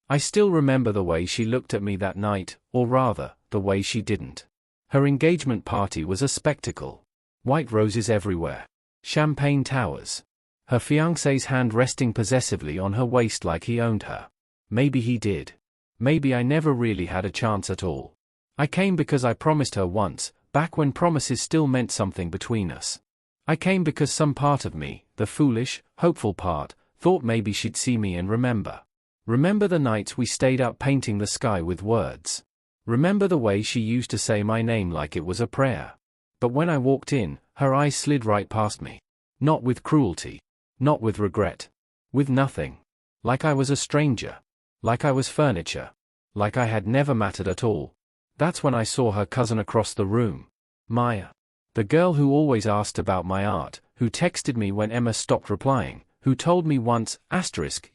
I still remember the way she looked at me that night, or rather, the way she didn't. Her engagement party was a spectacle. White roses everywhere. Champagne towers. Her fiancé's hand resting possessively on her waist like he owned her. Maybe he did. Maybe I never really had a chance at all. I came because I promised her once, back when promises still meant something between us. I came because some part of me, the foolish, hopeful part, thought maybe she'd see me and remember. Remember the nights we stayed up painting the sky with words. Remember the way she used to say my name like it was a prayer. But when I walked in, her eyes slid right past me. Not with cruelty. Not with regret. With nothing. Like I was a stranger. Like I was furniture. Like I had never mattered at all. That's when I saw her cousin across the room. Maya. The girl who always asked about my art, who texted me when Emma stopped replying, who told me once,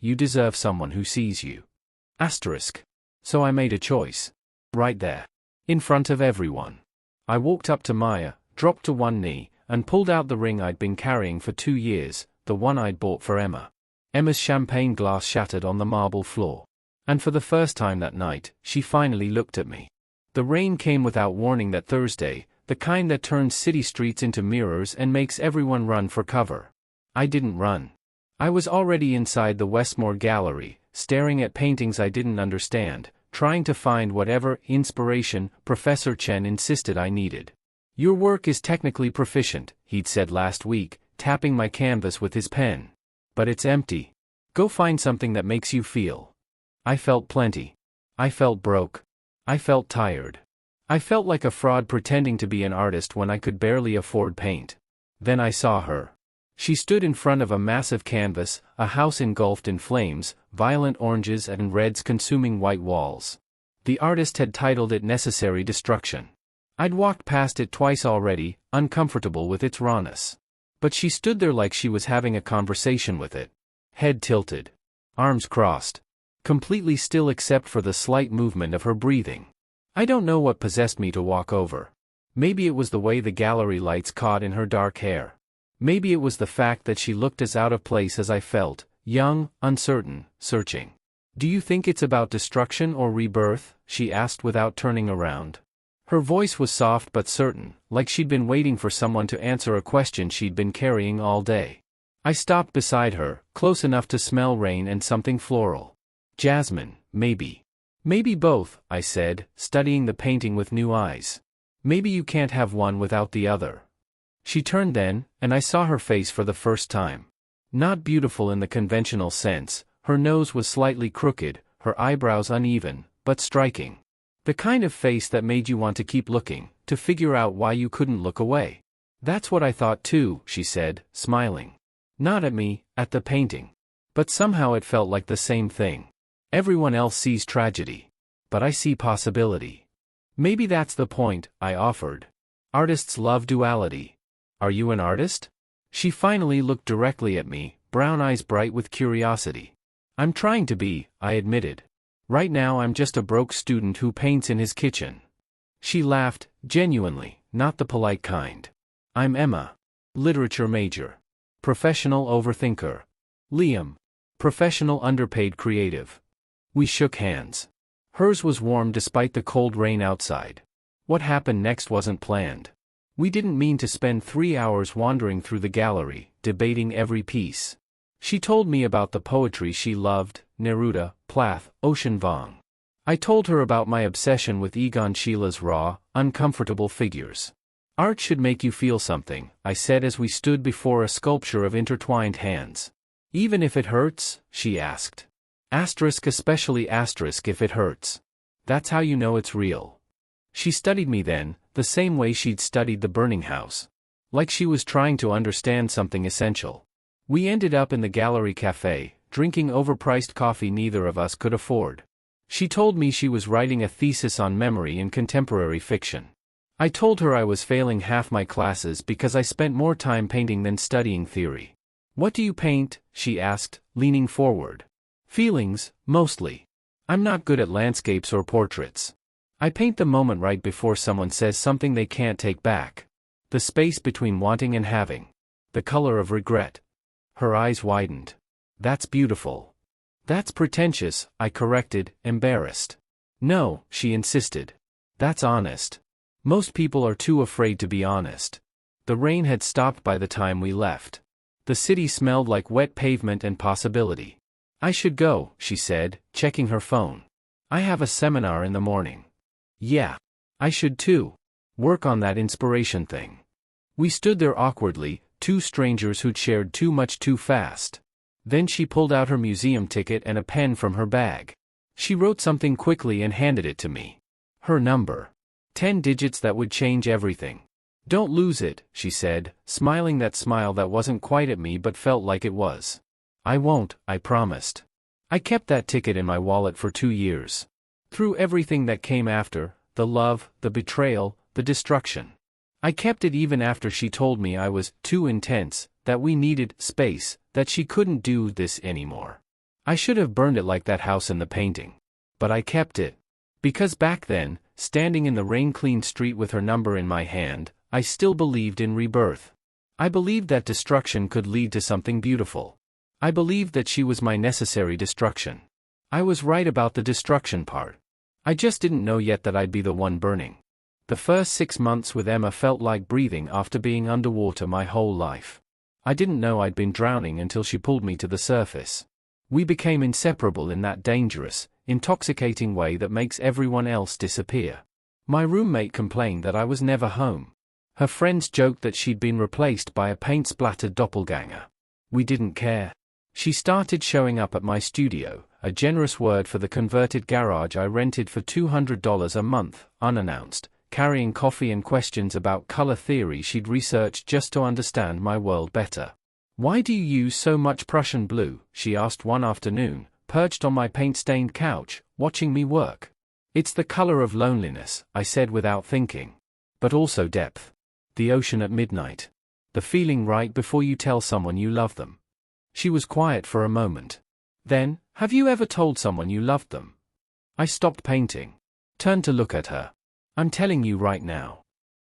you deserve someone who sees you. So I made a choice. Right there. In front of everyone. I walked up to Maya, dropped to one knee, and pulled out the ring I'd been carrying for 2 years, the one I'd bought for Emma. Emma's champagne glass shattered on the marble floor. And for the first time that night, she finally looked at me. The rain came without warning that Thursday, the kind that turns city streets into mirrors and makes everyone run for cover. I didn't run. I was already inside the Westmore Gallery, staring at paintings I didn't understand, trying to find whatever inspiration Professor Chen insisted I needed. Your work is technically proficient, he'd said last week, tapping my canvas with his pen. But it's empty. Go find something that makes you feel. I felt plenty. I felt broke. I felt tired. I felt like a fraud pretending to be an artist when I could barely afford paint. Then I saw her. She stood in front of a massive canvas, a house engulfed in flames, violent oranges and reds consuming white walls. The artist had titled it Necessary Destruction. I'd walked past it twice already, uncomfortable with its rawness. But she stood there like she was having a conversation with it. Head tilted. Arms crossed. Completely still except for the slight movement of her breathing. I don't know what possessed me to walk over. Maybe it was the way the gallery lights caught in her dark hair. Maybe it was the fact that she looked as out of place as I felt, young, uncertain, searching. Do you think it's about destruction or rebirth? She asked without turning around. Her voice was soft but certain, like she'd been waiting for someone to answer a question she'd been carrying all day. I stopped beside her, close enough to smell rain and something floral. Jasmine, maybe. Maybe both, I said, studying the painting with new eyes. Maybe you can't have one without the other. She turned then, and I saw her face for the first time. Not beautiful in the conventional sense, her nose was slightly crooked, her eyebrows uneven, but striking. The kind of face that made you want to keep looking, to figure out why you couldn't look away. That's what I thought too, she said, smiling. Not at me, at the painting. But somehow it felt like the same thing. Everyone else sees tragedy. But I see possibility. Maybe that's the point, I offered. Artists love duality. Are you an artist? She finally looked directly at me, brown eyes bright with curiosity. I'm trying to be, I admitted. Right now I'm just a broke student who paints in his kitchen. She laughed, genuinely, not the polite kind. I'm Emma. Literature major. Professional overthinker. Liam. Professional underpaid creative. We shook hands. Hers was warm despite the cold rain outside. What happened next wasn't planned. We didn't mean to spend 3 hours wandering through the gallery, debating every piece. She told me about the poetry she loved, Neruda, Plath, Ocean Vuong. I told her about my obsession with Egon Schiella's raw, uncomfortable figures. Art should make you feel something, I said as we stood before a sculpture of intertwined hands. Even if it hurts? She asked. Especially if it hurts. That's how you know it's real. She studied me then, the same way she'd studied the burning house. Like she was trying to understand something essential. We ended up in the gallery cafe, drinking overpriced coffee neither of us could afford. She told me she was writing a thesis on memory in contemporary fiction. I told her I was failing half my classes because I spent more time painting than studying theory. What do you paint? She asked, leaning forward. Feelings, mostly. I'm not good at landscapes or portraits. I paint the moment right before someone says something they can't take back. The space between wanting and having. The color of regret. Her eyes widened. That's beautiful. That's pretentious, I corrected, embarrassed. No, she insisted. That's honest. Most people are too afraid to be honest. The rain had stopped by the time we left. The city smelled like wet pavement and possibility. I should go, she said, checking her phone. I have a seminar in the morning. Yeah. I should too. Work on that inspiration thing. We stood there awkwardly, two strangers who'd shared too much too fast. Then she pulled out her museum ticket and a pen from her bag. She wrote something quickly and handed it to me. Her number. 10 digits that would change everything. Don't lose it, she said, smiling that smile that wasn't quite at me but felt like it was. I won't, I promised. I kept that ticket in my wallet for 2 years. Through everything that came after, the love, the betrayal, the destruction. I kept it even after she told me I was too intense, that we needed space, that she couldn't do this anymore. I should have burned it like that house in the painting. But I kept it. Because back then, standing in the rain-clean street with her number in my hand, I still believed in rebirth. I believed that destruction could lead to something beautiful. I believed that she was my necessary destruction. I was right about the destruction part. I just didn't know yet that I'd be the one burning. The first 6 months with Emma felt like breathing after being underwater my whole life. I didn't know I'd been drowning until she pulled me to the surface. We became inseparable in that dangerous, intoxicating way that makes everyone else disappear. My roommate complained that I was never home. Her friends joked that she'd been replaced by a paint-splattered doppelganger. We didn't care. She started showing up at my studio, a generous word for the converted garage I rented for $200 a month, unannounced, carrying coffee and questions about color theory she'd researched just to understand my world better. Why do you use so much Prussian blue? She asked one afternoon, perched on my paint-stained couch, watching me work. It's the color of loneliness, I said without thinking. But also depth. The ocean at midnight. The feeling right before you tell someone you love them. She was quiet for a moment. Then, have you ever told someone you loved them? I stopped painting. Turned to look at her. I'm telling you right now.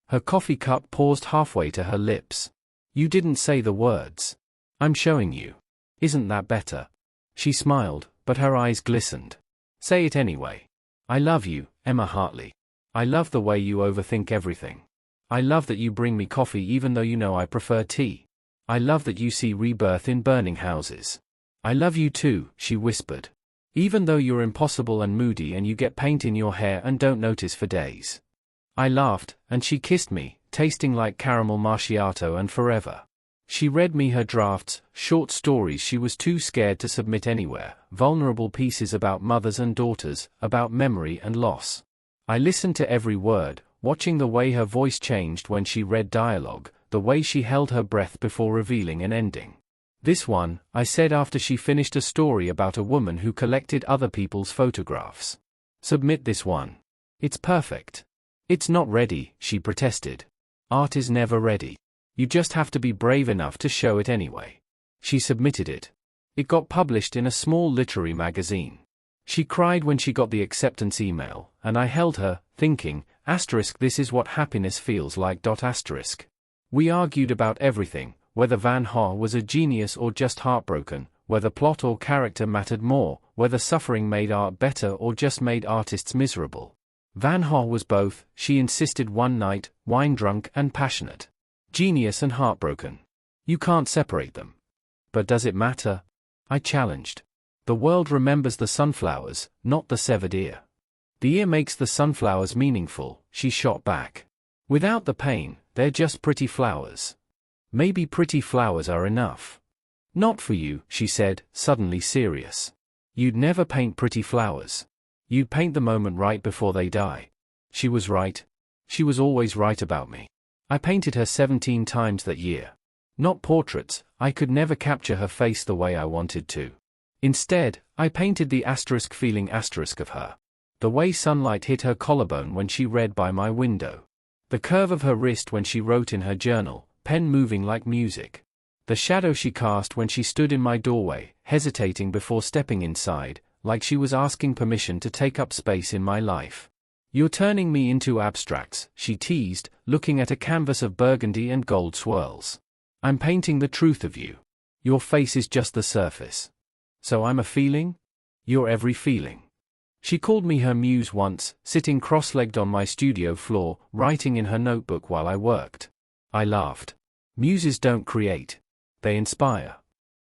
Her coffee cup paused halfway to her lips. You didn't say the words. I'm showing you. Isn't that better? She smiled, but her eyes glistened. Say it anyway. I love you, Emma Hartley. I love the way you overthink everything. I love that you bring me coffee even though you know I prefer tea. I love that you see rebirth in burning houses. I love you too, she whispered. Even though you're impossible and moody and you get paint in your hair and don't notice for days. I laughed, and she kissed me, tasting like caramel macchiato and forever. She read me her drafts, short stories she was too scared to submit anywhere, vulnerable pieces about mothers and daughters, about memory and loss. I listened to every word, watching the way her voice changed when she read dialogue, the way she held her breath before revealing an ending. This one, I said after she finished a story about a woman who collected other people's photographs. Submit this one. It's perfect. It's not ready, she protested. Art is never ready. You just have to be brave enough to show it anyway. She submitted it. It got published in a small literary magazine. She cried when she got the acceptance email, and I held her, thinking, this is what happiness feels like. We argued about everything, whether Van Gogh was a genius or just heartbroken, whether plot or character mattered more, whether suffering made art better or just made artists miserable. Van Gogh was both, she insisted one night, wine-drunk and passionate. Genius and heartbroken. You can't separate them. But does it matter? I challenged. The world remembers the sunflowers, not the severed ear. The ear makes the sunflowers meaningful, she shot back. Without the pain, they're just pretty flowers. Maybe pretty flowers are enough. Not for you, she said, suddenly serious. You'd never paint pretty flowers. You'd paint the moment right before they die. She was right. She was always right about me. I painted her 17 times that year. Not portraits, I could never capture her face the way I wanted to. Instead, I painted the feeling of her. The way sunlight hit her collarbone when she read by my window. The curve of her wrist when she wrote in her journal, pen moving like music. The shadow she cast when she stood in my doorway, hesitating before stepping inside, like she was asking permission to take up space in my life. You're turning me into abstracts, she teased, looking at a canvas of burgundy and gold swirls. I'm painting the truth of you. Your face is just the surface. So I'm a feeling? Your every feeling. She called me her muse once, sitting cross-legged on my studio floor, writing in her notebook while I worked. I laughed. Muses don't create. They inspire.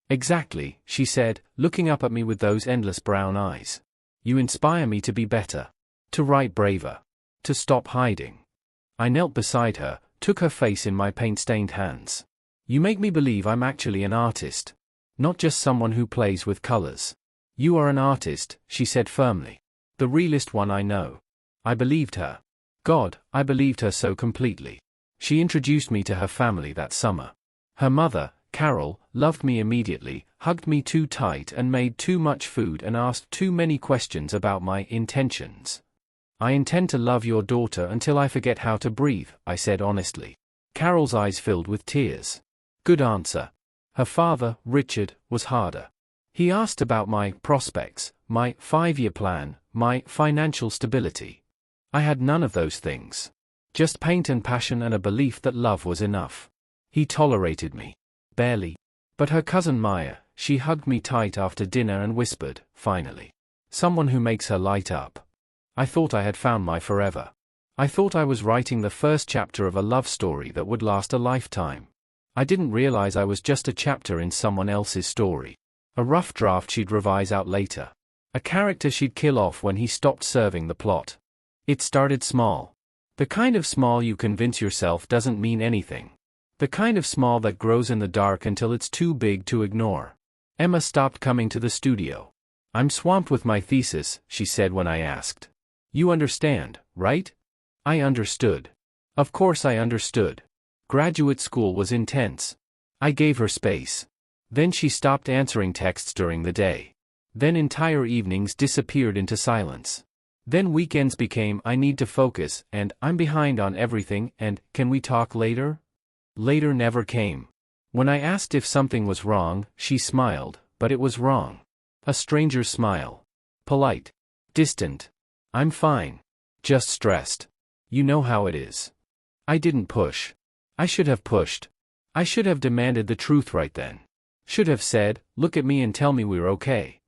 Exactly, she said, looking up at me with those endless brown eyes. You inspire me to be better. To write braver. To stop hiding. I knelt beside her, took her face in my paint-stained hands. You make me believe I'm actually an artist. Not just someone who plays with colors. You are an artist, she said firmly. The realest one I know. I believed her. God, I believed her so completely. She introduced me to her family that summer. Her mother, Carol, loved me immediately, hugged me too tight and made too much food and asked too many questions about my intentions. I intend to love your daughter until I forget how to breathe, I said honestly. Carol's eyes filled with tears. Good answer. Her father, Richard, was harder. He asked about my prospects, my 5-year plan, my financial stability. I had none of those things. Just paint and passion and a belief that love was enough. He tolerated me. Barely. But her cousin Maya, she hugged me tight after dinner and whispered, finally. Someone who makes her light up. I thought I had found my forever. I thought I was writing the first chapter of a love story that would last a lifetime. I didn't realize I was just a chapter in someone else's story. A rough draft she'd revise out later. A character she'd kill off when he stopped serving the plot. It started small. The kind of small you convince yourself doesn't mean anything. The kind of small that grows in the dark until it's too big to ignore. Emma stopped coming to the studio. I'm swamped with my thesis, she said when I asked. You understand, right? I understood. Of course I understood. Graduate school was intense. I gave her space. Then she stopped answering texts during the day. Then entire evenings disappeared into silence. Then weekends became I need to focus, and I'm behind on everything, and can we talk later? Later never came. When I asked if something was wrong, she smiled, but it was wrong. A stranger's smile. Polite. Distant. I'm fine. Just stressed. You know how it is. I didn't push. I should have pushed. I should have demanded the truth right then. Should have said, look at me and tell me we're okay.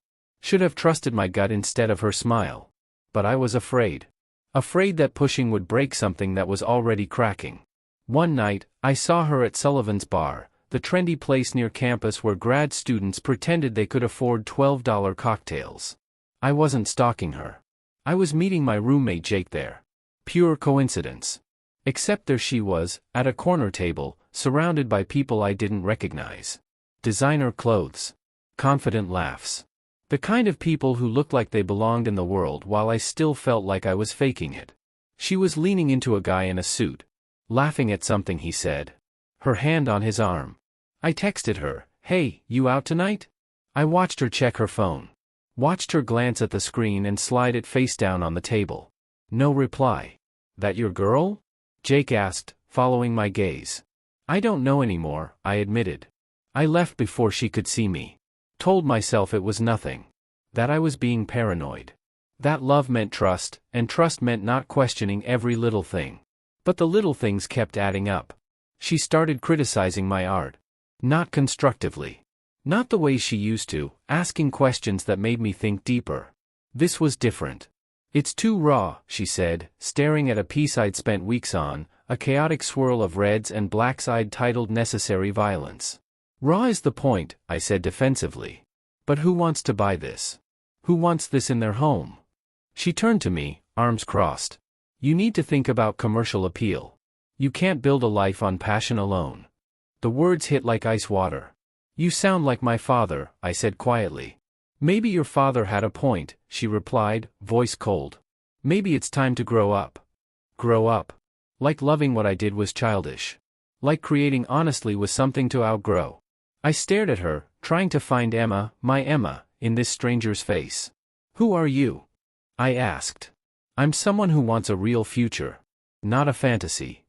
Should have trusted my gut instead of her smile. But I was afraid. Afraid that pushing would break something that was already cracking. One night, I saw her at Sullivan's Bar, the trendy place near campus where grad students pretended they could afford $12 cocktails. I wasn't stalking her. I was meeting my roommate Jake there. Pure coincidence. Except there she was, at a corner table, surrounded by people I didn't recognize. Designer clothes. Confident laughs. The kind of people who looked like they belonged in the world while I still felt like I was faking it. She was leaning into a guy in a suit. Laughing at something he said. Her hand on his arm. I texted her, hey, you out tonight? I watched her check her phone. Watched her glance at the screen and slide it face down on the table. No reply. That your girl? Jake asked, following my gaze. I don't know anymore, I admitted. I left before she could see me. Told myself it was nothing. That I was being paranoid. That love meant trust, and trust meant not questioning every little thing. But the little things kept adding up. She started criticizing my art. Not constructively. Not the way she used to, asking questions that made me think deeper. This was different. It's too raw, she said, staring at a piece I'd spent weeks on, a chaotic swirl of reds and blacks I'd titled Necessary Violence. Raw is the point, I said defensively. But who wants to buy this? Who wants this in their home? She turned to me, arms crossed. You need to think about commercial appeal. You can't build a life on passion alone. The words hit like ice water. You sound like my father, I said quietly. Maybe your father had a point, she replied, voice cold. Maybe it's time to grow up. Grow up. Like loving what I did was childish. Like creating honestly was something to outgrow. I stared at her, trying to find Emma, my Emma, in this stranger's face. Who are you? I asked. I'm someone who wants a real future. Not a fantasy.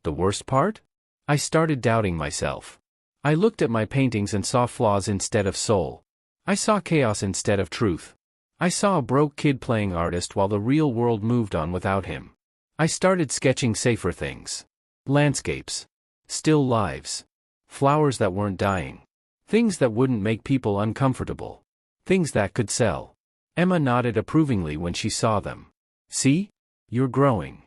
The worst part? I started doubting myself. I looked at my paintings and saw flaws instead of soul. I saw chaos instead of truth. I saw a broke kid playing artist while the real world moved on without him. I started sketching safer things. Landscapes. Still lives. Flowers that weren't dying. Things that wouldn't make people uncomfortable. Things that could sell. Emma nodded approvingly when she saw them. See? You're growing.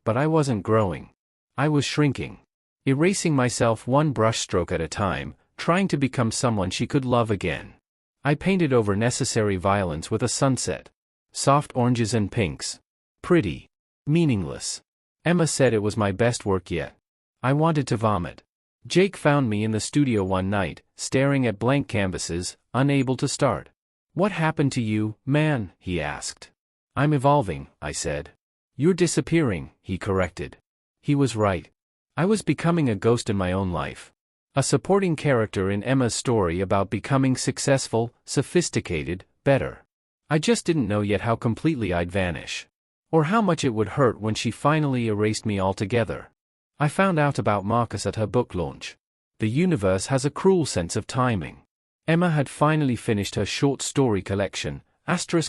But I wasn't growing. I was shrinking. Erasing myself one brushstroke at a time, trying to become someone she could love again. I painted over necessary violence with a sunset. Soft oranges and pinks. Pretty. Meaningless. Emma said it was my best work yet. I wanted to vomit. Jake found me in the studio one night, staring at blank canvases, unable to start. "What happened to you, man?" he asked. "I'm evolving," I said. "You're disappearing," he corrected. He was right. I was becoming a ghost in my own life. A supporting character in Emma's story about becoming successful, sophisticated, better. I just didn't know yet how completely I'd vanish. Or how much it would hurt when she finally erased me altogether. I found out about Marcus at her book launch. The universe has a cruel sense of timing. Emma had finally finished her short story collection,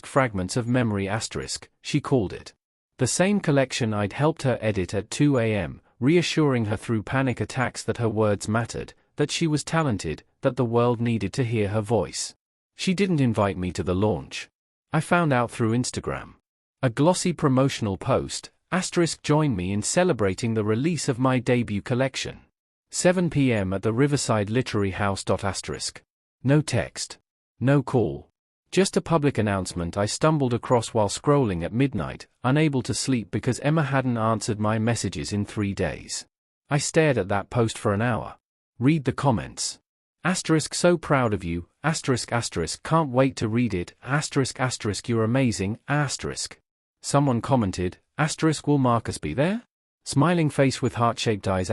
*Fragments of Memory*, she called it. The same collection I'd helped her edit at 2 a.m., reassuring her through panic attacks that her words mattered, that she was talented, that the world needed to hear her voice. She didn't invite me to the launch. I found out through Instagram. A glossy promotional post, joined me in celebrating the release of my debut collection. 7 p.m. at the Riverside Literary House. No text. No call. Just a public announcement I stumbled across while scrolling at midnight, unable to sleep because Emma hadn't answered my messages in 3 days. I stared at that post for an hour. Read the comments. So proud of you, can't wait to read it, you're amazing, Someone commented, will Marcus be there? Smiling face with heart-shaped eyes,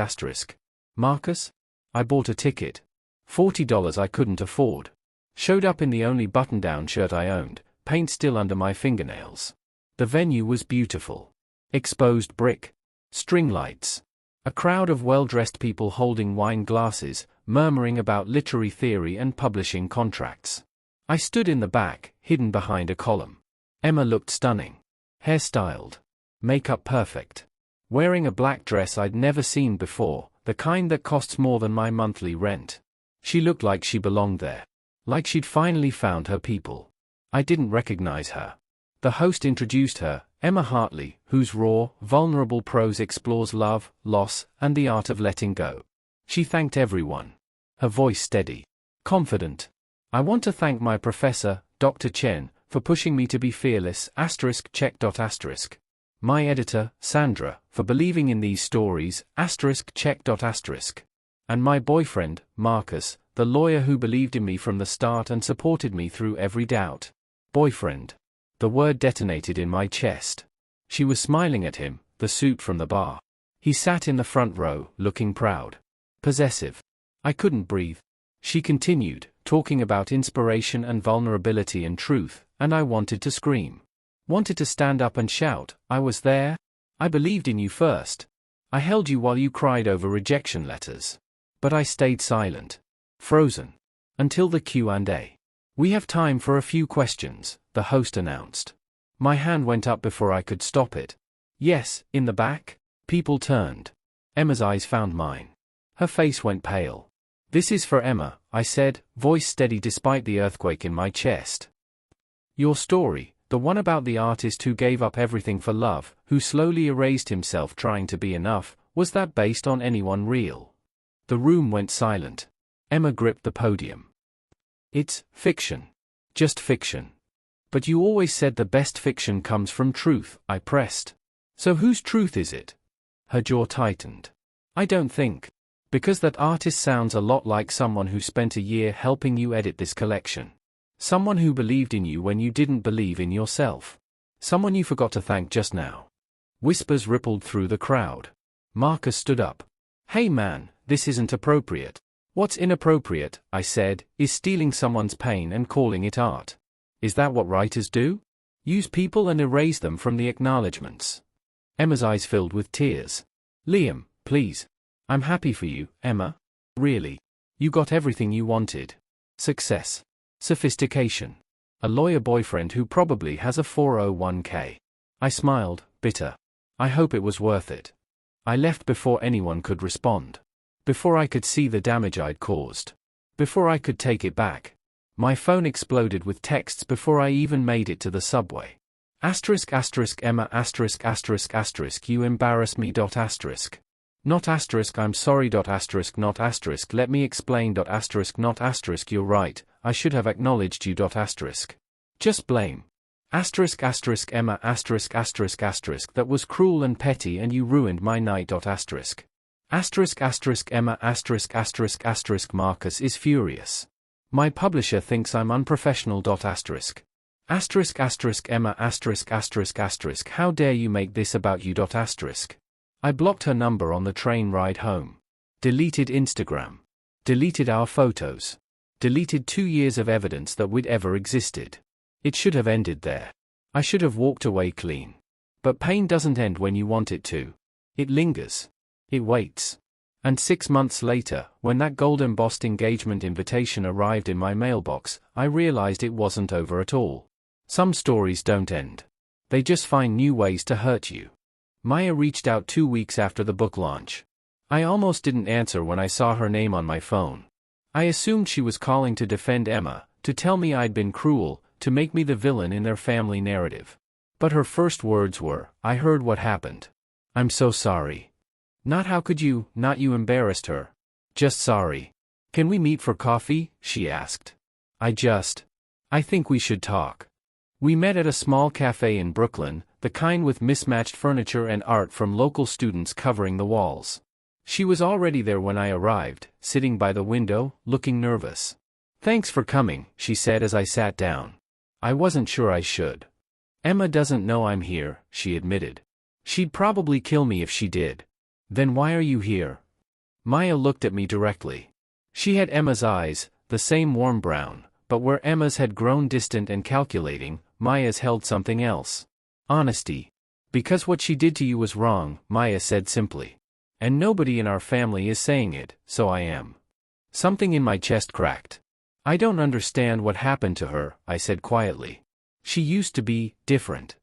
Marcus? I bought a ticket. $40 I couldn't afford. Showed up in the only button-down shirt I owned, paint still under my fingernails. The venue was beautiful. Exposed brick. String lights. A crowd of well-dressed people holding wine glasses, murmuring about literary theory and publishing contracts. I stood in the back, hidden behind a column. Emma looked stunning. Hairstyled. Makeup perfect. Wearing a black dress I'd never seen before, the kind that costs more than my monthly rent. She looked like she belonged there. Like she'd finally found her people. I didn't recognize her. The host introduced her, Emma Hartley, whose raw, vulnerable prose explores love, loss, and the art of letting go. She thanked everyone. Her voice steady. Confident. I want to thank my professor, Dr. Chen, for pushing me to be fearless, check. My editor, Sandra, for believing in these stories, check. And my boyfriend, Marcus, the lawyer who believed in me from the start and supported me through every doubt. Boyfriend. The word detonated in my chest. She was smiling at him, the suit from the bar. He sat in the front row, looking proud. Possessive. I couldn't breathe. She continued, talking about inspiration and vulnerability and truth, and I wanted to scream. Wanted to stand up and shout, I was there. I believed in you first. I held you while you cried over rejection letters. But I stayed silent. Frozen. Until the Q&A. We have time for a few questions, the host announced. My hand went up before I could stop it. Yes, in the back? People turned. Emma's eyes found mine. Her face went pale. This is for Emma, I said, voice steady despite the earthquake in my chest. Your story, the one about the artist who gave up everything for love, who slowly erased himself trying to be enough, was that based on anyone real? The room went silent. Emma gripped the podium. It's fiction. Just fiction. But you always said the best fiction comes from truth, I pressed. So whose truth is it? Her jaw tightened. I don't think. Because that artist sounds a lot like someone who spent a year helping you edit this collection. Someone who believed in you when you didn't believe in yourself. Someone you forgot to thank just now. Whispers rippled through the crowd. Marcus stood up. Hey man, this isn't appropriate. What's inappropriate, I said, is stealing someone's pain and calling it art. Is that what writers do? Use people and erase them from the acknowledgements. Emma's eyes filled with tears. Liam, please. I'm happy for you, Emma. Really. You got everything you wanted. Success. Sophistication. A lawyer boyfriend who probably has a 401k. I smiled, bitter. I hope it was worth it. I left before anyone could respond. Before I could see the damage I'd caused. Before I could take it back. My phone exploded with texts before I even made it to the subway. Emma you embarrass me. Not I'm sorry. Not let me explain. Not you're right, I should have acknowledged you. Just blame. Emma that was cruel and petty and you ruined my night. Emma Marcus is furious. My publisher thinks I'm unprofessional. Emma how dare you make this about you. I blocked her number on the train ride home. Deleted Instagram. Deleted our photos. Deleted 2 years of evidence that we'd ever existed. It should have ended there. I should have walked away clean. But pain doesn't end when you want it to. It lingers. It waits. And 6 months later, when that gold-embossed engagement invitation arrived in my mailbox, I realized it wasn't over at all. Some stories don't end. They just find new ways to hurt you. Maya reached out 2 weeks after the book launch. I almost didn't answer when I saw her name on my phone. I assumed she was calling to defend Emma, to tell me I'd been cruel, to make me the villain in their family narrative. But her first words were, "I heard what happened. I'm so sorry." Not "how could you," not "you embarrassed her." Just "sorry. Can we meet for coffee?" she asked. I think we should talk. We met at a small cafe in Brooklyn, the kind with mismatched furniture and art from local students covering the walls. She was already there when I arrived, sitting by the window, looking nervous. "Thanks for coming," she said as I sat down. I wasn't sure I should. "Emma doesn't know I'm here," she admitted. "She'd probably kill me if she did." "Then why are you here?" Maya looked at me directly. She had Emma's eyes, the same warm brown, but where Emma's had grown distant and calculating, Maya's held something else. Honesty. "Because what she did to you was wrong," Maya said simply. "And nobody in our family is saying it, so I am." Something in my chest cracked. "I don't understand what happened to her," I said quietly. "She used to be different.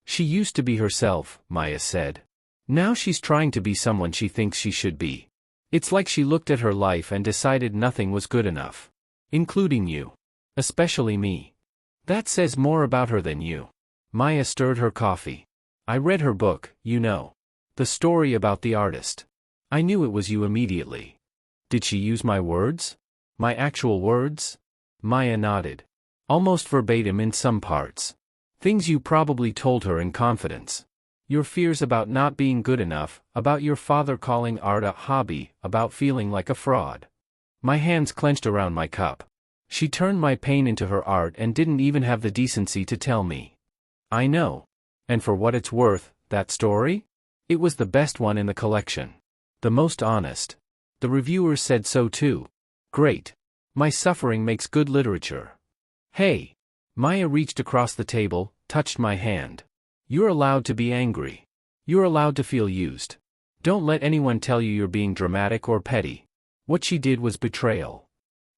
She used to be herself," Maya said. "Now she's trying to be someone she thinks she should be. It's like she looked at her life and decided nothing was good enough. Including you. Especially me. That says more about her than you." Maya stirred her coffee. "I read her book, you know. The story about the artist. I knew it was you immediately." "Did she use my words? My actual words?" Maya nodded. "Almost verbatim in some parts. Things you probably told her in confidence. Your fears about not being good enough, about your father calling art a hobby, about feeling like a fraud." My hands clenched around my cup. She turned my pain into her art and didn't even have the decency to tell me. "I know. And for what it's worth, that story? It was the best one in the collection. The most honest. The reviewers said so too." "Great. My suffering makes good literature." "Hey." Maya reached across the table, touched my hand. "You're allowed to be angry. You're allowed to feel used. Don't let anyone tell you you're being dramatic or petty. What she did was betrayal."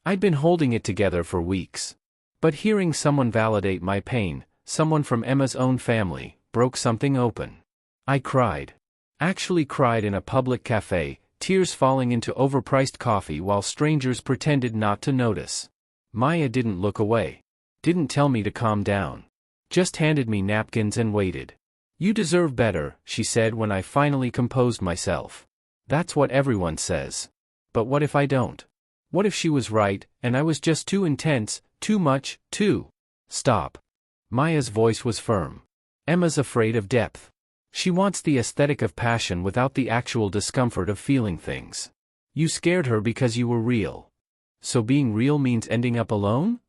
I'd been holding it together for weeks. But hearing someone validate my pain, someone from Emma's own family, broke something open. I cried. Actually cried in a public cafe, tears falling into overpriced coffee while strangers pretended not to notice. Maya didn't look away. Didn't tell me to calm down. Just handed me napkins and waited. "You deserve better," she said when I finally composed myself. "That's what everyone says. But what if I don't? What if she was right, and I was just too intense, too much, too?" "Stop." Maya's voice was firm. "Emma's afraid of depth. She wants the aesthetic of passion without the actual discomfort of feeling things. You scared her because you were real. So being real means ending up alone?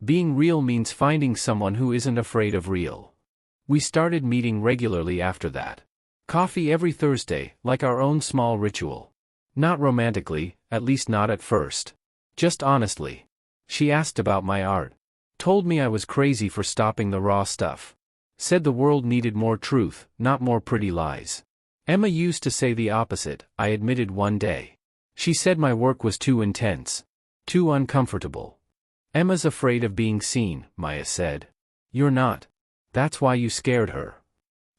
Being real means finding someone who isn't afraid of real." We started meeting regularly after that. Coffee every Thursday, like our own small ritual. Not romantically, at least not at first. Just honestly. She asked about my art. Told me I was crazy for stopping the raw stuff. Said the world needed more truth, not more pretty lies. Emma used to say the opposite, I admitted one day. She said my work was too intense. Too uncomfortable. "Emma's afraid of being seen," Maya said. "You're not. That's why you scared her."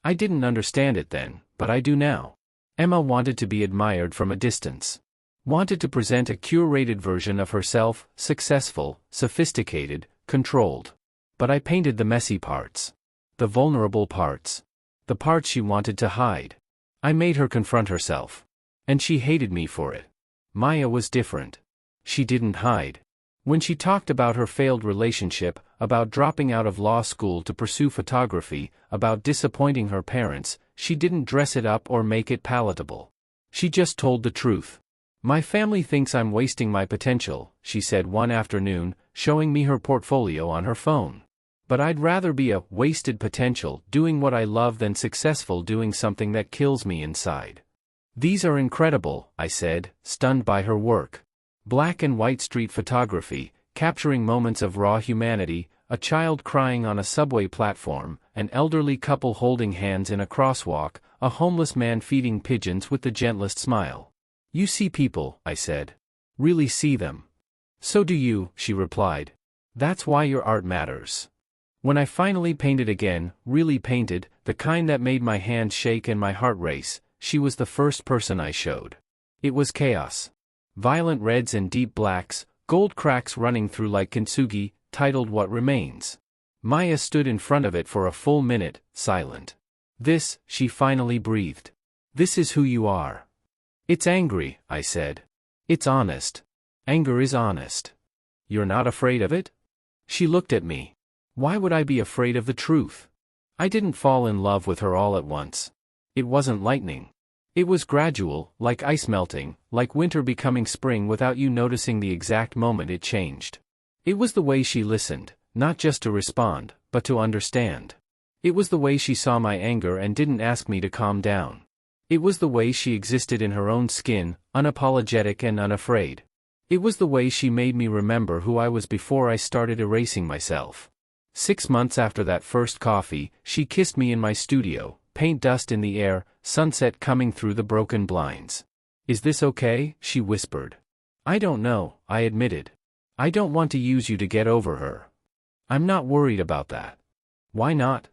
I didn't understand it then, but I do now. Emma wanted to be admired from a distance. Wanted to present a curated version of herself, successful, sophisticated, controlled. But I painted the messy parts. The vulnerable parts. The parts she wanted to hide. I made her confront herself. And she hated me for it. Maya was different. She didn't hide. When she talked about her failed relationship, about dropping out of law school to pursue photography, about disappointing her parents, she didn't dress it up or make it palatable. She just told the truth. My family thinks I'm wasting my potential, she said one afternoon, showing me her portfolio on her phone. But I'd rather be a wasted potential doing what I love than successful doing something that kills me inside. These are incredible, I said, stunned by her work. Black and white street photography, capturing moments of raw humanity, a child crying on a subway platform, an elderly couple holding hands in a crosswalk, a homeless man feeding pigeons with the gentlest smile. You see people, I said. Really see them. So do you, she replied. That's why your art matters. When I finally painted again, really painted, the kind that made my hands shake and my heart race, she was the first person I showed. It was chaos. Violent reds and deep blacks, gold cracks running through like kintsugi, titled What Remains. Maya stood in front of it for a full minute, silent. This, she finally breathed. This is who you are. It's angry, I said. It's honest. Anger is honest. You're not afraid of it? She looked at me. Why would I be afraid of the truth? I didn't fall in love with her all at once. It wasn't lightning. It was gradual, like ice melting, like winter becoming spring without you noticing the exact moment it changed. It was the way she listened, not just to respond, but to understand. It was the way she saw my anger and didn't ask me to calm down. It was the way she existed in her own skin, unapologetic and unafraid. It was the way she made me remember who I was before I started erasing myself. 6 months after that first coffee, she kissed me in my studio, paint dust in the air, sunset coming through the broken blinds. Is this okay? She whispered. I don't know, I admitted. I don't want to use you to get over her. I'm not worried about that. Why not?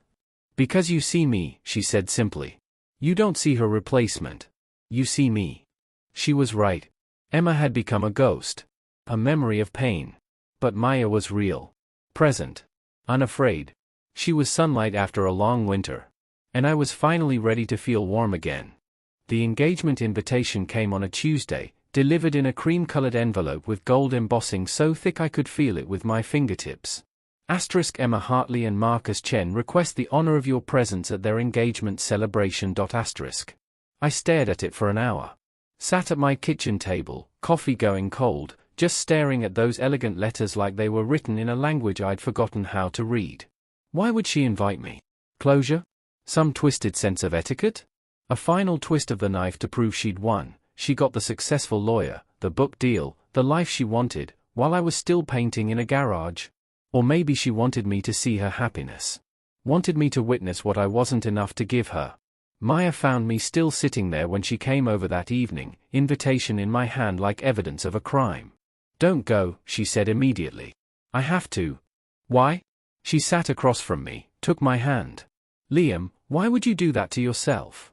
Because you see me, she said simply. You don't see her replacement. You see me. She was right. Emma had become a ghost. A memory of pain. But Maya was real. Present. Unafraid. She was sunlight after a long winter. And I was finally ready to feel warm again. The engagement invitation came on a Tuesday, delivered in a cream-colored envelope with gold embossing so thick I could feel it with my fingertips. Asterisk Emma Hartley and Marcus Chen request the honor of your presence at their engagement celebration. Asterisk. I stared at it for an hour. Sat at my kitchen table, coffee going cold, just staring at those elegant letters like they were written in a language I'd forgotten how to read. Why would she invite me? Closure? Some twisted sense of etiquette? A final twist of the knife to prove she'd won. She got the successful lawyer, the book deal, the life she wanted, while I was still painting in a garage. Or maybe she wanted me to see her happiness. Wanted me to witness what I wasn't enough to give her. Maya found me still sitting there when she came over that evening, invitation in my hand like evidence of a crime. Don't go, she said immediately. I have to. Why? She sat across from me, took my hand. Liam, why would you do that to yourself?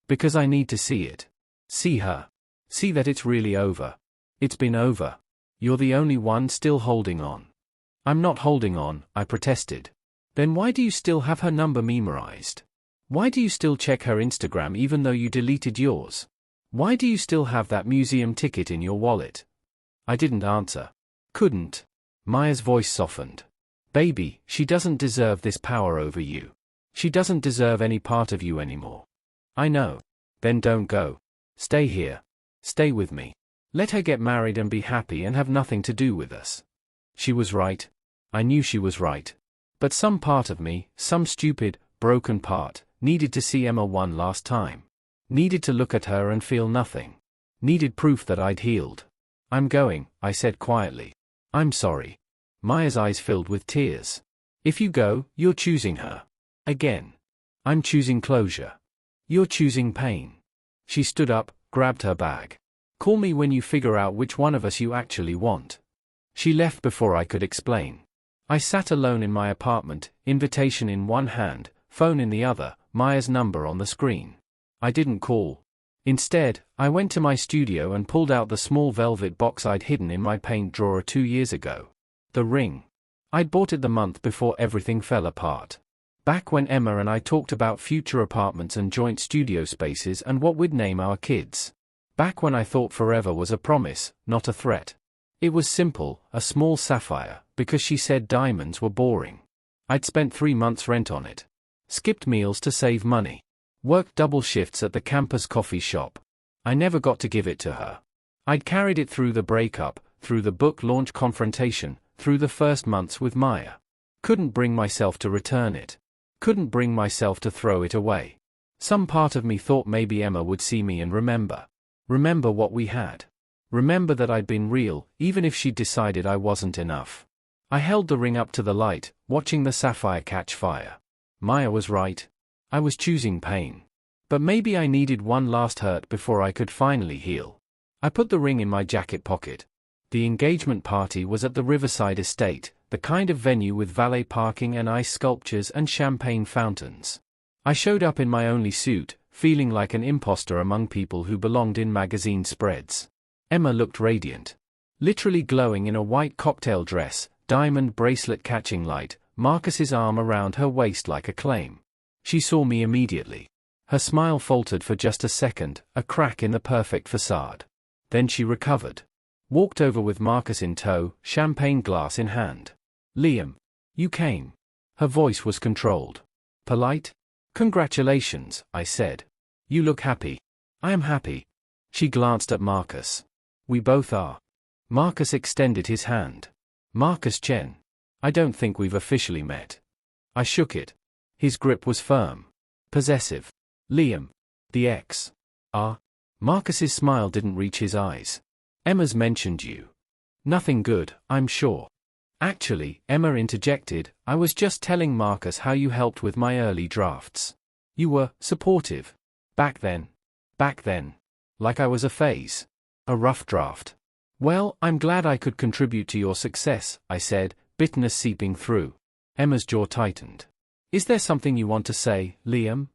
Because I need to see it. See her. See that it's really over. It's been over. You're the only one still holding on. I'm not holding on, I protested. Then why do you still have her number memorized? Why do you still check her Instagram even though you deleted yours? Why do you still have that museum ticket in your wallet? I didn't answer. Couldn't. Maya's voice softened. Baby, she doesn't deserve this power over you. She doesn't deserve any part of you anymore. I know. Then don't go. Stay here. Stay with me. Let her get married and be happy and have nothing to do with us. She was right. I knew she was right. But some part of me, some stupid, broken part, needed to see Emma one last time. Needed to look at her and feel nothing. Needed proof that I'd healed. I'm going, I said quietly. I'm sorry. Maya's eyes filled with tears. If you go, you're choosing her. Again. I'm choosing closure. You're choosing pain. She stood up, grabbed her bag. Call me when you figure out which one of us you actually want. She left before I could explain. I sat alone in my apartment, invitation in one hand, phone in the other, Maya's number on the screen. I didn't call. Instead, I went to my studio and pulled out the small velvet box I'd hidden in my paint drawer 2 years ago. The ring. I'd bought it the month before everything fell apart. Back when Emma and I talked about future apartments and joint studio spaces and what we'd name our kids. Back when I thought forever was a promise, not a threat. It was simple, a small sapphire, because she said diamonds were boring. I'd spent 3 months' rent on it. Skipped meals to save money. Worked double shifts at the campus coffee shop. I never got to give it to her. I'd carried it through the breakup, through the book launch confrontation, through the first months with Maya. Couldn't bring myself to return it. Couldn't bring myself to throw it away. Some part of me thought maybe Emma would see me and remember. Remember what we had. Remember that I'd been real, even if she'd decided I wasn't enough. I held the ring up to the light, watching the sapphire catch fire. Maya was right. I was choosing pain. But maybe I needed one last hurt before I could finally heal. I put the ring in my jacket pocket. The engagement party was at the Riverside Estate, the kind of venue with valet parking and ice sculptures and champagne fountains. I showed up in my only suit, feeling like an imposter among people who belonged in magazine spreads. Emma looked radiant. Literally glowing in a white cocktail dress, diamond bracelet catching light, Marcus's arm around her waist like a claim. She saw me immediately. Her smile faltered for just a second, a crack in the perfect facade. Then she recovered. Walked over with Marcus in tow, champagne glass in hand. Liam. You came. Her voice was controlled. Polite? Congratulations, I said. You look happy. I am happy. She glanced at Marcus. We both are. Marcus extended his hand. Marcus Chen. I don't think we've officially met. I shook it. His grip was firm. Possessive. Liam. The ex. Marcus's smile didn't reach his eyes. Emma's mentioned you. Nothing good, I'm sure. Actually, Emma interjected, I was just telling Marcus how you helped with my early drafts. You were supportive. Back then. Like I was a phase. A rough draft. Well, I'm glad I could contribute to your success, I said, bitterness seeping through. Emma's jaw tightened. Is there something you want to say, Liam?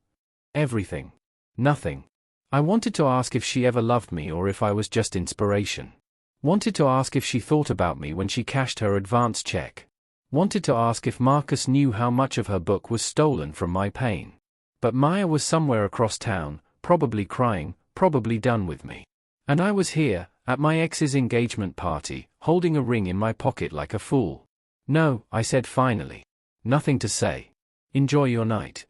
Everything. Nothing. I wanted to ask if she ever loved me or if I was just inspiration. Wanted to ask if she thought about me when she cashed her advance check. Wanted to ask if Marcus knew how much of her book was stolen from my pain. But Maya was somewhere across town, probably crying, probably done with me. And I was here, at my ex's engagement party, holding a ring in my pocket like a fool. No, I said finally. Nothing to say. Enjoy your night.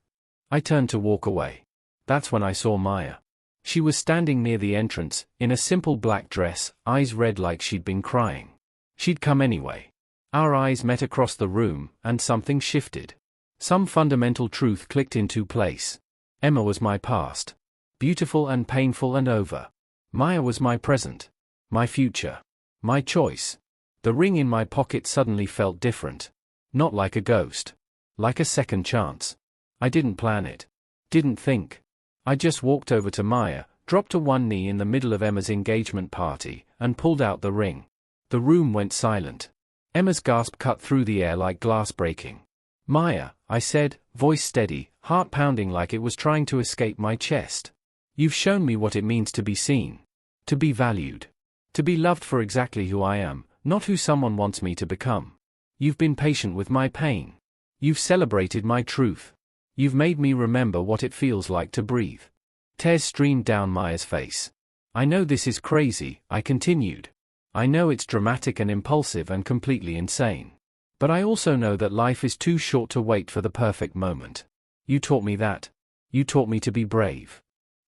I turned to walk away. That's when I saw Maya. She was standing near the entrance, in a simple black dress, eyes red like she'd been crying. She'd come anyway. Our eyes met across the room, and something shifted. Some fundamental truth clicked into place. Emma was my past. Beautiful and painful and over. Maya was my present. My future. My choice. The ring in my pocket suddenly felt different. Not like a ghost. Like a second chance. I didn't plan it. Didn't think. I just walked over to Maya, dropped to one knee in the middle of Emma's engagement party, and pulled out the ring. The room went silent. Emma's gasp cut through the air like glass breaking. Maya, I said, voice steady, heart pounding like it was trying to escape my chest. You've shown me what it means to be seen. To be valued. To be loved for exactly who I am, not who someone wants me to become. You've been patient with my pain. You've celebrated my truth. You've made me remember what it feels like to breathe. Tears streamed down Maya's face. I know this is crazy, I continued. I know it's dramatic and impulsive and completely insane. But I also know that life is too short to wait for the perfect moment. You taught me that. You taught me to be brave.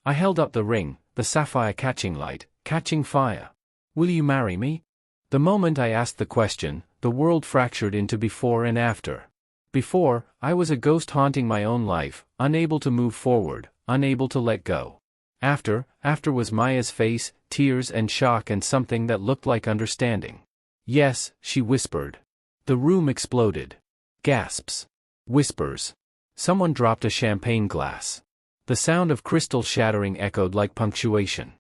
I held up the ring, the sapphire catching light, catching fire. Will you marry me? The moment I asked the question, the world fractured into before and after. Before, I was a ghost haunting my own life, unable to move forward, unable to let go. After was Maya's face, tears and shock and something that looked like understanding. Yes, she whispered. The room exploded. Gasps. Whispers. Someone dropped a champagne glass. The sound of crystal shattering echoed like punctuation.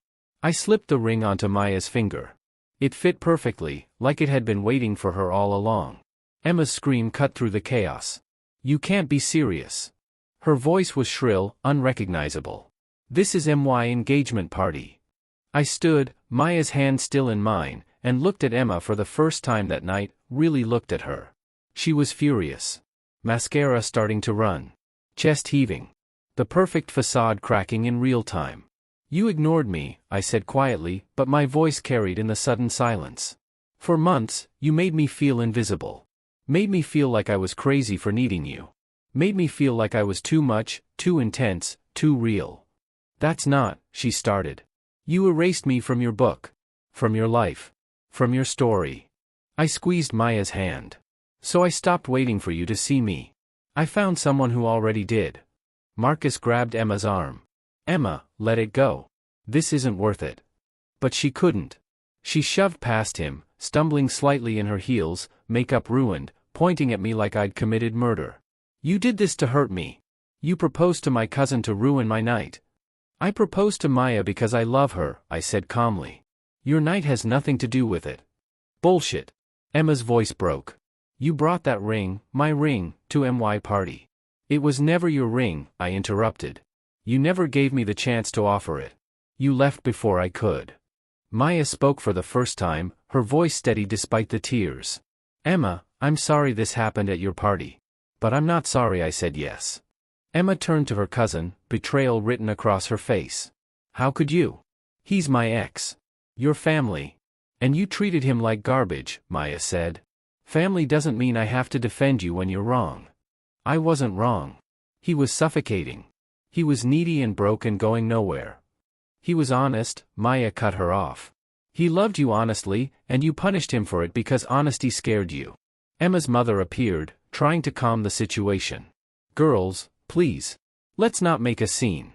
I slipped the ring onto Maya's finger. It fit perfectly, like it had been waiting for her all along. Emma's scream cut through the chaos. You can't be serious. Her voice was shrill, unrecognizable. This is my engagement party. I stood, Maya's hand still in mine, and looked at Emma for the first time that night, really looked at her. She was furious. Mascara starting to run. Chest heaving. The perfect facade cracking in real time. You ignored me, I said quietly, but my voice carried in the sudden silence. For months, you made me feel invisible. Made me feel like I was crazy for needing you. Made me feel like I was too much, too intense, too real. That's not, she started. You erased me from your book. From your life. From your story. I squeezed Maya's hand. So I stopped waiting for you to see me. I found someone who already did. Marcus grabbed Emma's arm. Emma, let it go. This isn't worth it. But she couldn't. She shoved past him, stumbling slightly in her heels, makeup ruined, pointing at me like I'd committed murder. You did this to hurt me. You proposed to my cousin to ruin my night. I proposed to Maya because I love her, I said calmly. Your night has nothing to do with it. Bullshit. Emma's voice broke. You brought that ring, my ring, to my party. It was never your ring, I interrupted. You never gave me the chance to offer it. You left before I could. Maya spoke for the first time, her voice steady despite the tears. Emma, I'm sorry this happened at your party. But I'm not sorry I said yes. Emma turned to her cousin, betrayal written across her face. How could you? He's my ex. Your family. And you treated him like garbage, Maya said. Family doesn't mean I have to defend you when you're wrong. I wasn't wrong. He was suffocating. He was needy and broke and going nowhere. He was honest, Maya cut her off. He loved you honestly, and you punished him for it because honesty scared you. Emma's mother appeared, trying to calm the situation. Girls, please. Let's not make a scene.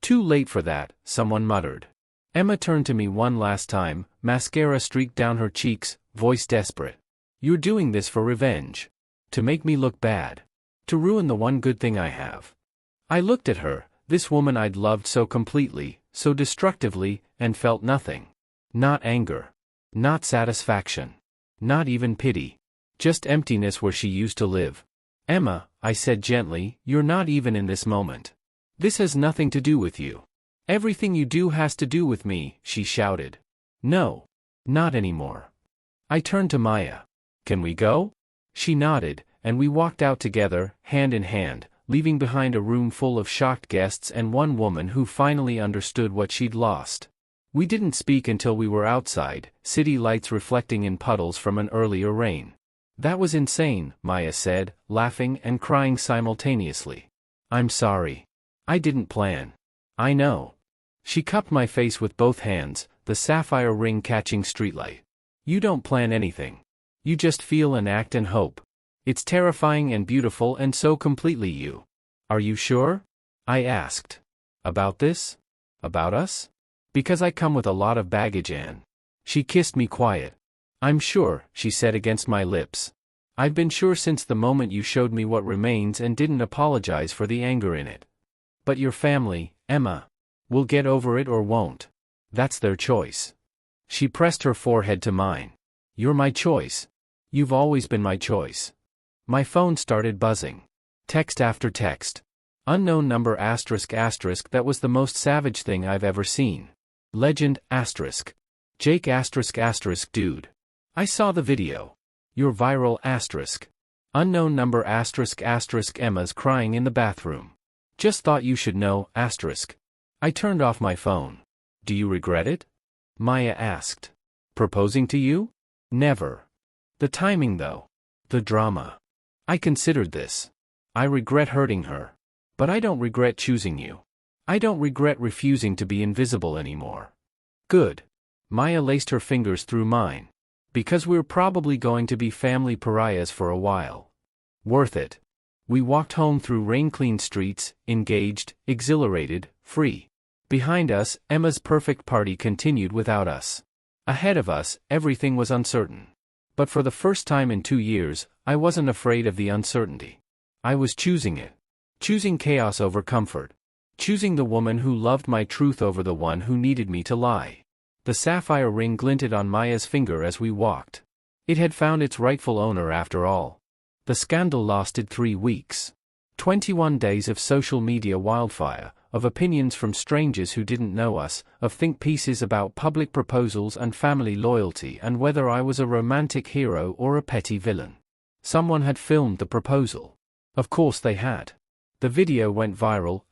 Too late for that, someone muttered. Emma turned to me one last time, mascara streaked down her cheeks, voice desperate. You're doing this for revenge. To make me look bad. To ruin the one good thing I have. I looked at her, this woman I'd loved so completely, so destructively, and felt nothing. Not anger. Not satisfaction. Not even pity. Just emptiness where she used to live. Emma, I said gently, you're not even in this moment. This has nothing to do with you. Everything you do has to do with me, she shouted. No. Not anymore. I turned to Maya. Can we go? She nodded, and we walked out together, hand in hand, leaving behind a room full of shocked guests and one woman who finally understood what she'd lost. We didn't speak until we were outside, city lights reflecting in puddles from an earlier rain. That was insane, Maya said, laughing and crying simultaneously. I'm sorry. I didn't plan. I know. She cupped my face with both hands, the sapphire ring catching streetlight. You don't plan anything. You just feel and act and hope. It's terrifying and beautiful and so completely you. Are you sure? I asked. About this? About us? Because I come with a lot of baggage, Anne. She kissed me quiet. I'm sure, she said against my lips. I've been sure since the moment you showed me what remains and didn't apologize for the anger in it. But your family, Emma, will get over it or won't. That's their choice. She pressed her forehead to mine. You're my choice. You've always been my choice. My phone started buzzing. Text after text. Unknown number asterisk asterisk that was the most savage thing I've ever seen. Legend asterisk. Jake asterisk asterisk dude. I saw the video. You're viral asterisk. Unknown number asterisk asterisk Emma's crying in the bathroom. Just thought you should know asterisk. I turned off my phone. Do you regret it? Maya asked. Proposing to you? Never. The timing though. The drama. I considered this. I regret hurting her. But I don't regret choosing you. I don't regret refusing to be invisible anymore. Good. Maya laced her fingers through mine. Because we're probably going to be family pariahs for a while. Worth it. We walked home through rain-clean streets, engaged, exhilarated, free. Behind us, Emma's perfect party continued without us. Ahead of us, everything was uncertain. But for the first time in 2 years, I wasn't afraid of the uncertainty. I was choosing it. Choosing chaos over comfort. Choosing the woman who loved my truth over the one who needed me to lie. The sapphire ring glinted on Maya's finger as we walked. It had found its rightful owner after all. The scandal lasted 3 weeks. 21 days of social media wildfire, of opinions from strangers who didn't know us, of think pieces about public proposals and family loyalty and whether I was a romantic hero or a petty villain. Someone had filmed the proposal. Of course they had. The video went viral,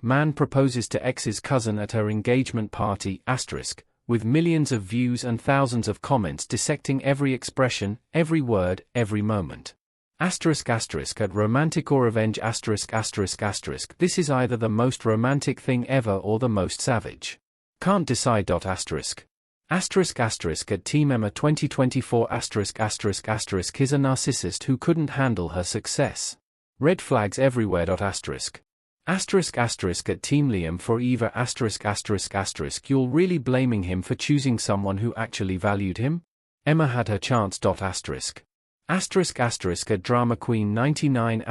man proposes to ex's cousin at her engagement party, with millions of views and thousands of comments dissecting every expression, every word, every moment. At romantic or revenge this is either the most romantic thing ever or the most savage. Can't decide. At Team Emma 2024 is a narcissist who couldn't handle her success. Red flags everywhere. At Team Liam for either you're really blaming him for choosing someone who actually valued him? Emma had her chance. At Drama Queen 99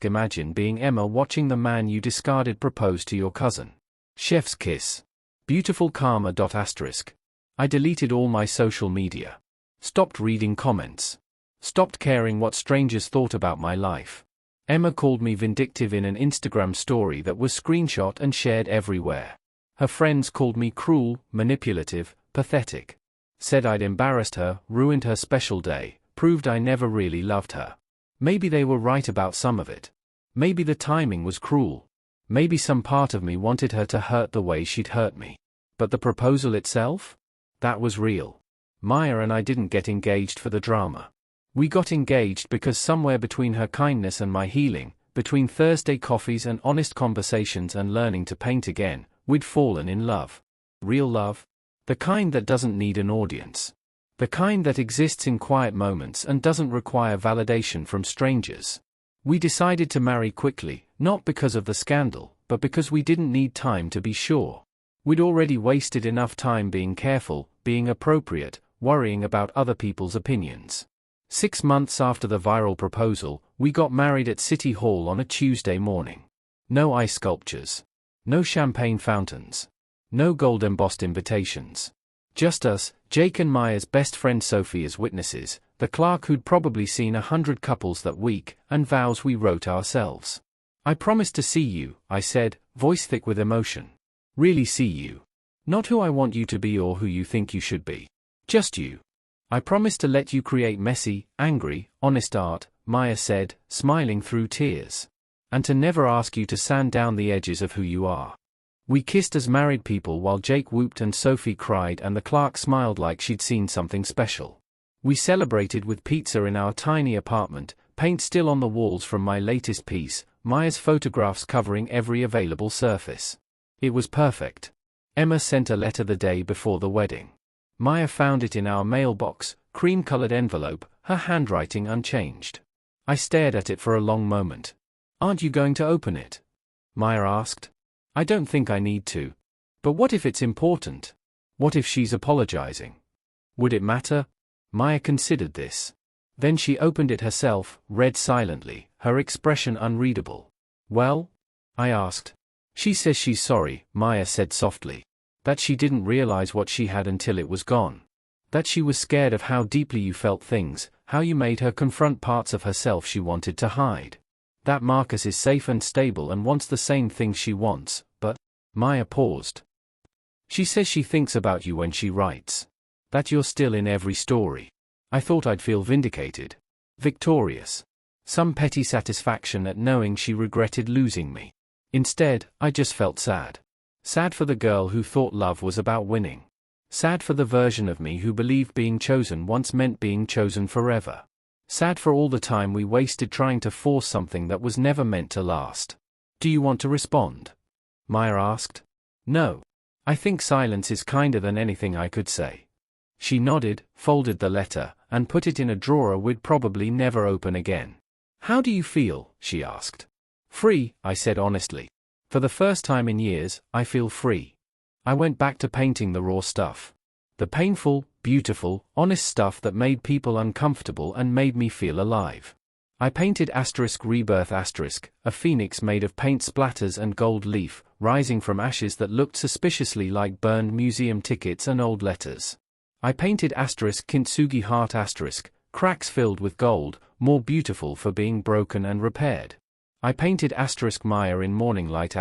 imagine being Emma watching the man you discarded propose to your cousin. Chef's kiss. Beautiful karma. I deleted all my social media. Stopped reading comments. Stopped caring what strangers thought about my life. Emma called me vindictive in an Instagram story that was screenshot and shared everywhere. Her friends called me cruel, manipulative, pathetic. Said I'd embarrassed her, ruined her special day, proved I never really loved her. Maybe they were right about some of it. Maybe the timing was cruel. Maybe some part of me wanted her to hurt the way she'd hurt me. But the proposal itself? That was real. Maya and I didn't get engaged for the drama. We got engaged because somewhere between her kindness and my healing, between Thursday coffees and honest conversations and learning to paint again, we'd fallen in love. Real love? The kind that doesn't need an audience. The kind that exists in quiet moments and doesn't require validation from strangers. We decided to marry quickly, not because of the scandal, but because we didn't need time to be sure. We'd already wasted enough time being careful, being appropriate, worrying about other people's opinions. 6 months after the viral proposal, we got married at City Hall on a Tuesday morning. No ice sculptures. No champagne fountains. No gold-embossed invitations. Just us, Jake and Maya's best friend Sophie as witnesses, the clerk who'd probably seen 100 couples that week, and vows we wrote ourselves. I promise to see you, I said, voice thick with emotion. Really see you. Not who I want you to be or who you think you should be. Just you. I promise to let you create messy, angry, honest art, Maya said, smiling through tears. And to never ask you to sand down the edges of who you are. We kissed as married people while Jake whooped and Sophie cried and the clerk smiled like she'd seen something special. We celebrated with pizza in our tiny apartment, paint still on the walls from my latest piece, Maya's photographs covering every available surface. It was perfect. Emma sent a letter the day before the wedding. Maya found it in our mailbox, cream-colored envelope, her handwriting unchanged. I stared at it for a long moment. Aren't you going to open it? Maya asked. I don't think I need to. But what if it's important? What if she's apologizing? Would it matter? Maya considered this. Then she opened it herself, read silently, her expression unreadable. Well? I asked. She says she's sorry, Maya said softly. That she didn't realize what she had until it was gone. That she was scared of how deeply you felt things, how you made her confront parts of herself she wanted to hide. That Marcus is safe and stable and wants the same things she wants, but... Maya paused. She says she thinks about you when she writes. That you're still in every story. I thought I'd feel vindicated. Victorious. Some petty satisfaction at knowing she regretted losing me. Instead, I just felt sad. Sad for the girl who thought love was about winning. Sad for the version of me who believed being chosen once meant being chosen forever. Sad for all the time we wasted trying to force something that was never meant to last. Do you want to respond? Maya asked. No. I think silence is kinder than anything I could say. She nodded, folded the letter, and put it in a drawer we'd probably never open again. How do you feel? She asked. Free, I said honestly. For the first time in years, I feel free. I went back to painting the raw stuff. The painful, beautiful, honest stuff that made people uncomfortable and made me feel alive. I painted *rebirth*, a phoenix made of paint splatters and gold leaf, rising from ashes that looked suspiciously like burned museum tickets and old letters. I painted *kintsugi heart*, cracks filled with gold, more beautiful for being broken and repaired. I painted Maya in morning light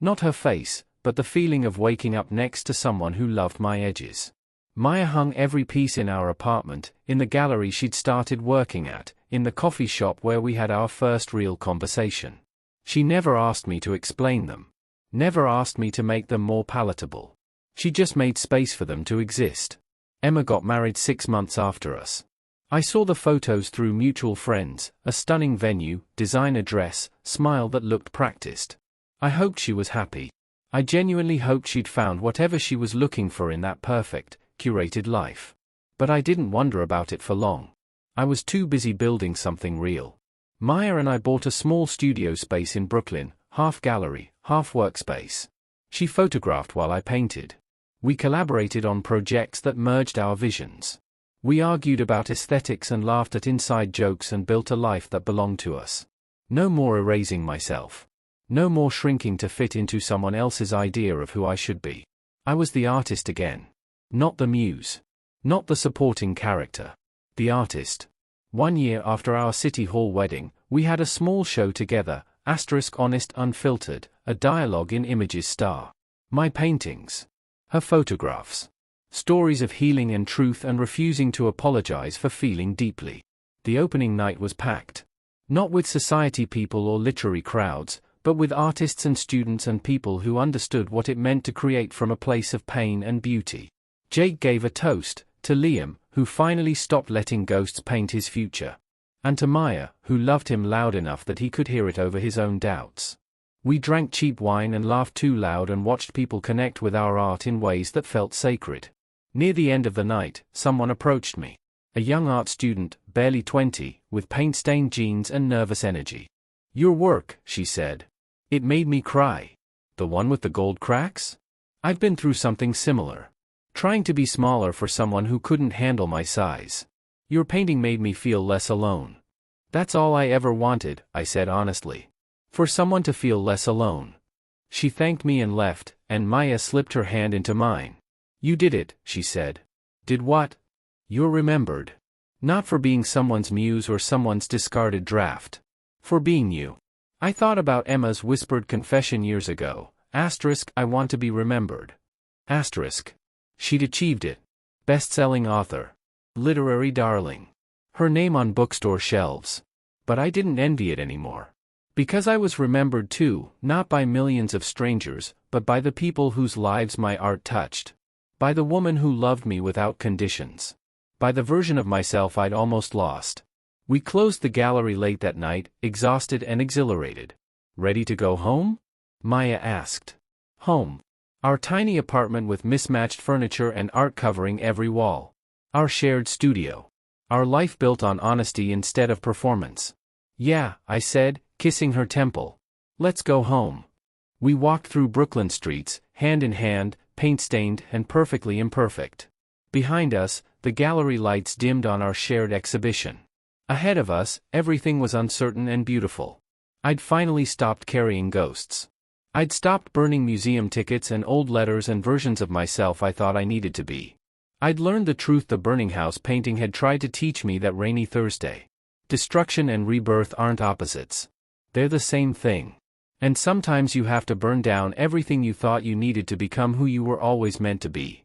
not her face, but the feeling of waking up next to someone who loved my edges. Maya hung every piece in our apartment, in the gallery she'd started working at, in the coffee shop where we had our first real conversation. She never asked me to explain them. Never asked me to make them more palatable. She just made space for them to exist. Emma got married 6 months after us. I saw the photos through mutual friends, a stunning venue, designer dress, smile that looked practiced. I hoped she was happy. I genuinely hoped she'd found whatever she was looking for in that perfect, curated life. But I didn't wonder about it for long. I was too busy building something real. Maya and I bought a small studio space in Brooklyn, half gallery, half workspace. She photographed while I painted. We collaborated on projects that merged our visions. We argued about aesthetics and laughed at inside jokes and built a life that belonged to us. No more erasing myself. No more shrinking to fit into someone else's idea of who I should be. I was the artist again. Not the muse. Not the supporting character. The artist. 1 year after our City Hall wedding, we had a small show together, Honest Unfiltered, a dialogue in images star. My paintings. Her photographs. Stories of healing and truth and refusing to apologize for feeling deeply. The opening night was packed. Not with society people or literary crowds, but with artists and students and people who understood what it meant to create from a place of pain and beauty. Jake gave a toast, to Liam, who finally stopped letting ghosts paint his future. And to Maya, who loved him loud enough that he could hear it over his own doubts. We drank cheap wine and laughed too loud and watched people connect with our art in ways that felt sacred. Near the end of the night, someone approached me. A young art student, barely 20, with paint-stained jeans and nervous energy. "Your work," she said. "It made me cry." "The one with the gold cracks?" "I've been through something similar. Trying to be smaller for someone who couldn't handle my size. Your painting made me feel less alone." "That's all I ever wanted," I said honestly. "For someone to feel less alone." She thanked me and left, and Maya slipped her hand into mine. "You did it," she said. "Did what?" "You're remembered. Not for being someone's muse or someone's discarded draft. For being you." I thought about Emma's whispered confession years ago. I want to be remembered. She'd achieved it. Best-selling author. Literary darling. Her name on bookstore shelves. But I didn't envy it anymore. Because I was remembered too, not by millions of strangers, but by the people whose lives my art touched. By the woman who loved me without conditions. By the version of myself I'd almost lost. We closed the gallery late that night, exhausted and exhilarated. "Ready to go home?" Maya asked. Home. Our tiny apartment with mismatched furniture and art covering every wall. Our shared studio. Our life built on honesty instead of performance. "Yeah," I said, kissing her temple. "Let's go home." We walked through Brooklyn streets, hand in hand, paint-stained and perfectly imperfect. Behind us, the gallery lights dimmed on our shared exhibition. Ahead of us, everything was uncertain and beautiful. I'd finally stopped carrying ghosts. I'd stopped burning museum tickets and old letters and versions of myself I thought I needed to be. I'd learned the truth the burning house painting had tried to teach me that rainy Thursday. Destruction and rebirth aren't opposites. They're the same thing. And sometimes you have to burn down everything you thought you needed to become who you were always meant to be.